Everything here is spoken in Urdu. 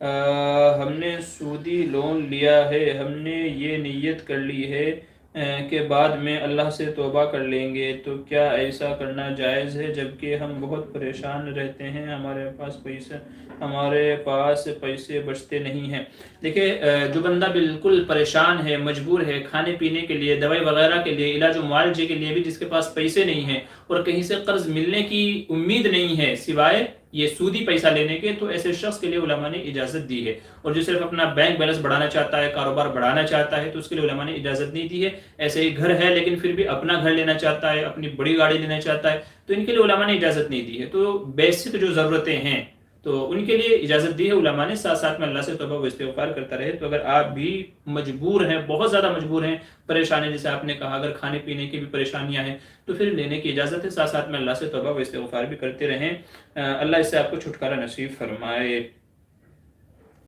ہم نے سودی لون لیا ہے، ہم نے یہ نیت کر لی ہے کہ بعد میں اللہ سے توبہ کر لیں گے، تو کیا ایسا کرنا جائز ہے؟ جبکہ ہم بہت پریشان رہتے ہیں، ہمارے پاس پیسے بچتے نہیں ہیں۔ دیکھیں، جو بندہ بالکل پریشان ہے، مجبور ہے، کھانے پینے کے لیے، دوائی وغیرہ کے لیے، علاج و معالجے کے لیے بھی جس کے پاس پیسے نہیں ہیں اور کہیں سے قرض ملنے کی امید نہیں ہے سوائے یہ سودی پیسہ لینے کے، تو ایسے شخص کے لیے علماء نے اجازت دی ہے۔ اور جو صرف اپنا بینک بیلنس بڑھانا چاہتا ہے، کاروبار بڑھانا چاہتا ہے، تو اس کے لیے علماء نے اجازت نہیں دی ہے۔ ایسے ہی گھر ہے لیکن پھر بھی اپنا گھر لینا چاہتا ہے، اپنی بڑی گاڑی لینا چاہتا ہے، تو ان کے لیے علماء نے اجازت نہیں دی ہے۔ تو بیسک جو ضرورتیں ہیں تو ان کے لیے اجازت دی ہے علماء نے، ساتھ ساتھ میں اللہ سے توبہ و استغفار کرتا رہے۔ تو اگر آپ بھی مجبور ہیں، بہت زیادہ مجبور ہیں، پریشان ہیں، جیسے آپ نے کہا اگر کھانے پینے کی بھی پریشانیاں ہیں، تو پھر لینے کی اجازت ہے، ساتھ ساتھ میں اللہ سے توبہ و استغفار بھی کرتے رہیں۔ اللہ اس سے آپ کو چھٹکارا نصیب فرمائے۔